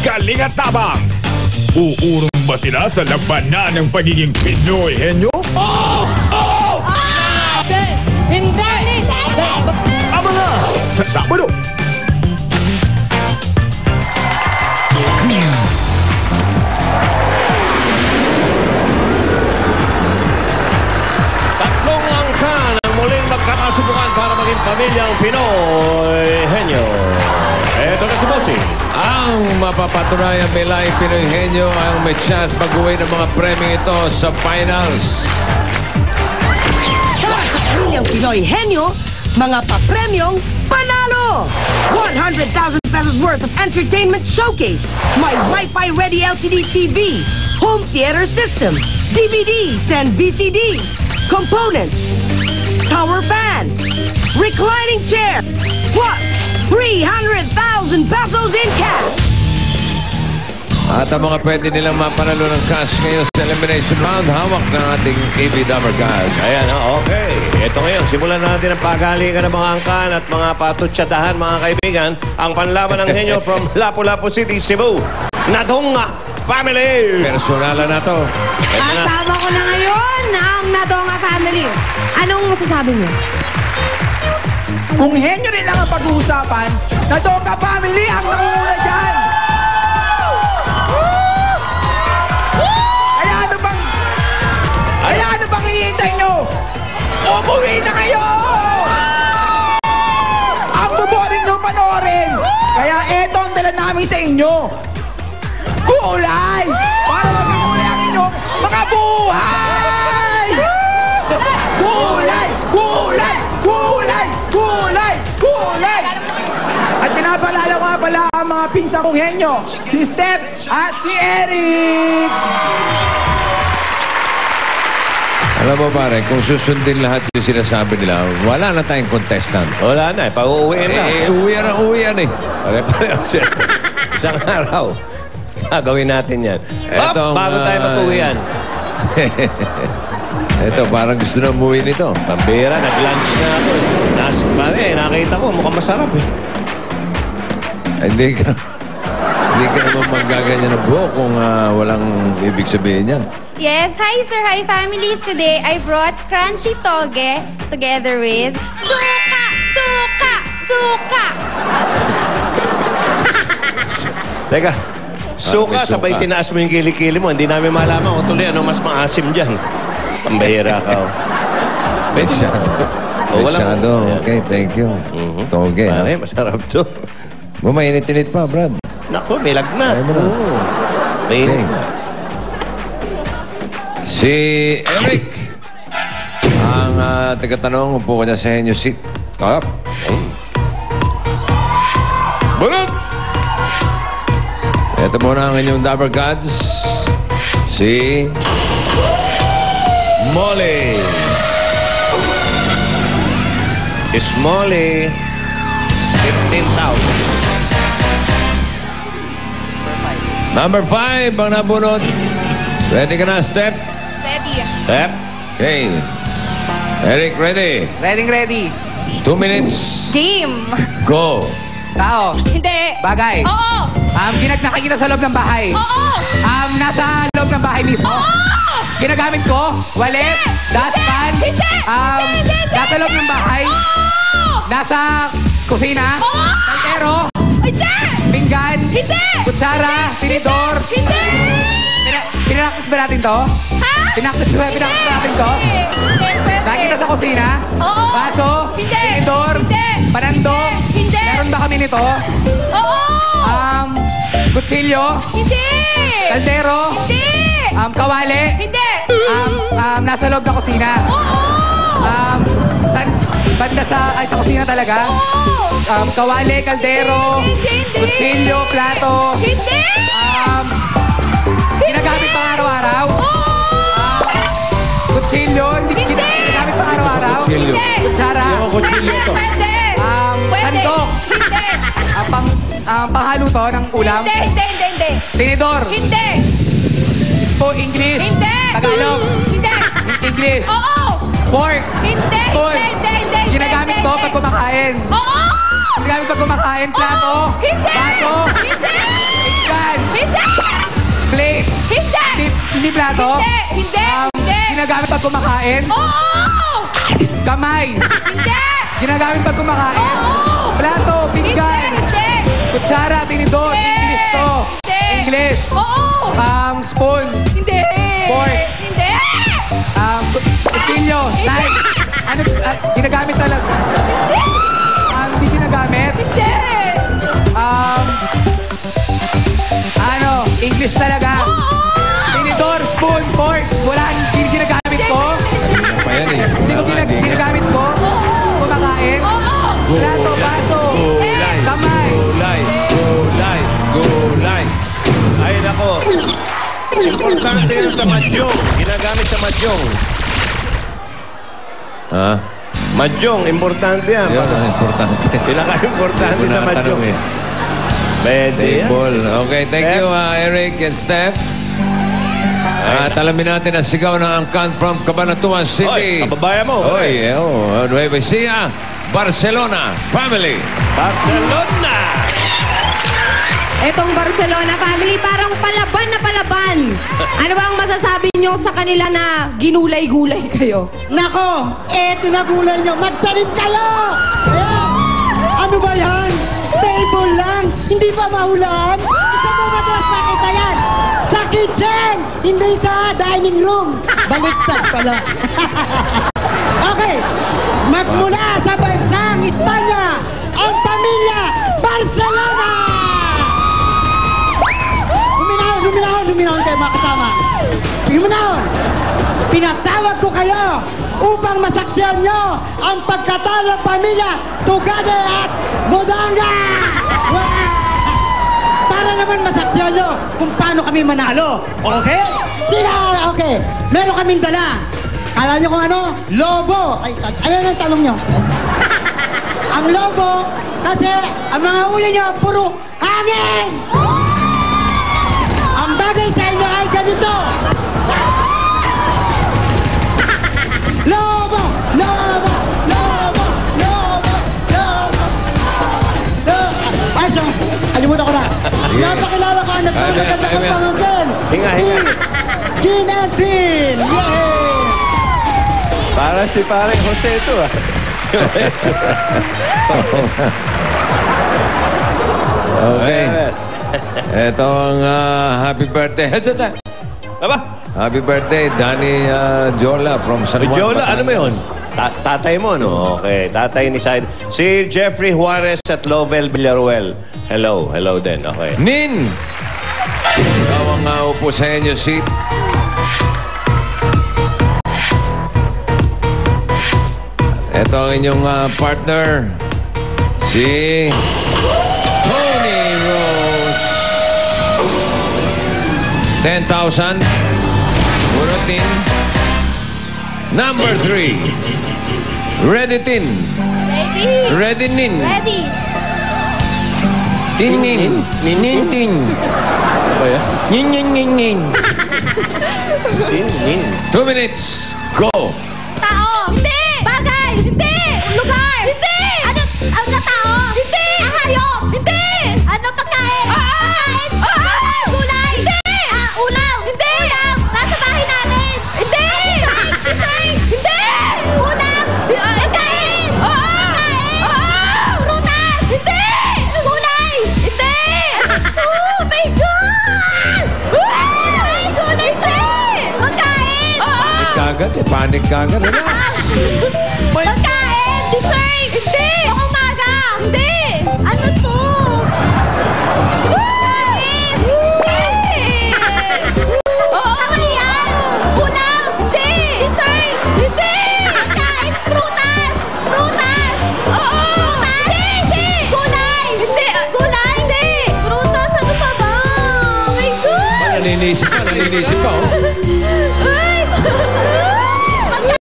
galing at tabang. Uurong ba sila sa labanan ng pagiging Pinoy henyo? Oo! Oo! Hindi! Aba nga! Sa Sabado! Tatlong angka ng muling magkakasubukan para maging pamilyang Pinoy henyo. Eto na si Bossing. Ang mapapatunayan Belay Pinoy Henyo ang may chance pag-uwi ng mga premyo ito sa finals. Sa pamilyang Pinoy Henyo, mga papremyong panalo! 100,000 pesos worth of entertainment showcase, may Wi-Fi ready LCD TV, home theater system, DVDs and VCDs, components, tower fan, reclining chair, plus 300,000 pesos in cash! At ang mga pwede nilang mapanalo ng cash ngayon sa elimination round, hawak ng ating TV Dabber Gods. Ayan, okay. Ito ngayon, simulan natin ang pagalikan ng mga angkan at mga patutsadahan, mga kaibigan. Ang panlaban ng henyo from Lapu-Lapu City, Cebu. Nadonga Family! Personalan na to. Kasama ko na ngayon ang Nadonga Family. Anong masasabi niyo? Kung henyo rin lang ang pag-uusapan, Nadonga Family ang nauna dyan! Kaya ano bang hinihintay nyo? Umuwi na kayo! Ang buboring nyo panoorin! Kaya eto ang dala namin sa inyo. Kulay! Para magkakulay ang inyong mga buhay! Kulay! Kulay! Kulay! Kulay! Kulay! At pinapalala ko nga pala ang mga pinsang kong henyo, si Steph at si Eric! Alam mo pare, kung susundin lahat yung sinasabi nila, wala na tayong contestant. Wala na, pag-uwiin na. Uwi yan eh. Isang araw. Gagawin natin yan. Etong, Bago tayo mag-uwian. Ito, parang gusto na umuwi nito. Pambira, nag-lunch na ako. Nakita ko, mukhang masarap eh. Hindi ka naman manggaganyan ng buhok kung walang ibig sabihin niya. Yes, hi sir, hi families. Today I brought crunchy toge together with suka, suka, suka. Teka, suka, suka. sabay tinaas mo yung kilikili mo. Hindi namin malaman kung tuloy ano mas maasim dyan. Pambihira ka. Masyado. Masyado. Okay, thank you. Toge. Pare, masarap to. Mainit-init pa, Brad. Naku, may lagnat. Ayaw mo na. Mainit Okay. na. Si Eric. Ang taga-tanong, upo ko niya sa henyo seat. Bunot! Ito muna ang inyong Dabber Gods. Si Molly. Smolly. 15,000. Number 5 ang nabunot. Ready ka na, Step? Ready. Step. Okay. Eric, ready? Ready. 2 minutes. Game. Go. Tao. Hindi. Bagay. Oo. Nakikita sa loob ng bahay. Oo. Nasa loob ng bahay mismo. Oo. Ginagamit ko. Walet. Dustpan. Hindi. Hindi. Nasa loob ng bahay. Oo. Nasa kusina. Oo. Kaltero. Hindi. Pinggan. Hindi. Kutsara. Tinidor. Hindi. Pinaktis ba natin to? Ha? Pinaktis ba natin to? Nakita sa kusina? Oo. Baso? Hindi. Tinidor? Hindi. Panandong? Hindi. Meron ba kami nito? Oo. Kutsilyo? Hindi. Kaldero? Hindi. Kawali? Hindi. Nasa loob ng kusina? Oo. Saan? Banda sa kusina talaga? Oo. Kawali, kaldero? Hindi. Kutsilyo, plato? Hindi. Ginagamit pang araw-araw? Oo. Kutsilyo? Hindi ginagamit pang araw-araw? Kutsilyo. Hindi. Kutsara? Yung kutsilyo to. Pwede. Sandok? Hindi. Panghalo to ng ulam? Hindi. Tinidor? Hindi. English? Hindi. Tagalog? Hindi. English? Oo. Fork? Hindi. Spoon? Hindi. Ginagamit to pag kumakain? Oo. Ginagamit pag kumakain? Plato? Hindi. Baso? Hindi. Pinggan? plato? Hindi! Ginagamit pag kumakain? Oo! Kamay? Hindi! Ginagamit pag kumakain? Oo! Plato, pinggan? Hindi! Kutsara, tinidor, English to. English. Oo! Spoon. Hindi! Fork. Hindi! Kutsilyo, knife. Ano, ginagamit talaga? Hindi ginagamit? Hindi! English talaga. Tinidor, spoon, fork. Wala, hindi ginagamit ko. Pa yan eh. Hindi ko ginagamit ko. Kumakain. Plato, baso. Kamay. Gulay. Ay, nako. Importante yun sa madyong. Ginagamit sa madyong. Ha? Madyong, importante yan. Yun ang importante. Pinaka-importante sa madyong. Pwede yan. Table. Okay, thank you, Eric and Steph. At alamin natin ang sigaw ng angkan from Cabanatuan City. Oy, kababayan mo. Oy, Nueva Ecija, Barcelona family. Barcelona! Etong Barcelona family, parang palaban na palaban. Ano ba ang masasabi nyo sa kanila na ginulay-gulay kayo? Nako, eto na gulay nyo. Magtanim kayo! Ayan! Ano ba yan? Table lang, hindi pa mahulaan. Isa mo madalas makita yan. Sa kitchen, hindi sa dining room. Baliktad pala. Okay, magmula sa bansang Espanya, ang pamilya Barcelona! Luminahon kayo mga kasama. Luminahon! Pinatawag ko kayo upang masaksihan nyo ang pagkatalo pamilya Tugade at Modanga! Para naman masaksihan nyo kung paano kami manalo. Okay? Sila, okay. Meron kaming dala. Alam nyo kung ano? Lobo. Ay, ayan ang talong nyo. Ang lobo, kasi ang mga uli nyo, puro hangin! Ang bagay sa inyo ay ganito. Lobo! Lobo! Lobo! Lobo! Lobo! Ay, siya. Alimutan ko na. Napakilala ko ang nagpapaganda kong pamangkin. Si Gin and Tin. Yay! Para si Pare Jose ito ah. Okay. Ito ang happy birthday. Aba? Happy birthday, Danny Jola from San Juan. Jola, ano mo yun? Tatay mo, no? Okay, tatay ni Said. Si Jeffrey Juarez at Lovell Villaruel. Hello din. Okay. Nin! Ikaw ang upo sa inyo seat. Ito ang inyong partner, si Tony Rose. 10,000. Puro tin. Number 3. Ready tin. Ready! Ready nin. Ready! Tin nin. Nin tin. Ano yan? Nin nin nin nin. 2 minutes. Go! Tao! Hindi! Bagay! Hindi! Lugar! Hindi! Ano tao? Hindi! Hayop! Hindi! Ano pagkain? Pagkain! Gulay! Hindi! Ulam! Hindi! Ulam! Nasa bahay namin! Hindi! Design! Hindi! Ulam! Pagkain! Pagkain! Prutas! Hindi! Gulay! Hindi! Oh my God! Gulay! Gulay! Hindi! Pagkain! Panik kagad. Pagkain! Dessert! Hindi! Umaga! Hindi! Ano to? Pagkain! Hindi! Oo, yan! Ulam! Hindi! Dessert! Hindi! Pagkain! Prutas! Prutas! Oo! Hindi! Gulay! Hindi! Gulay! Hindi! Prutas! Ano pa ba? Oh my God! Naninisip ka. Oh.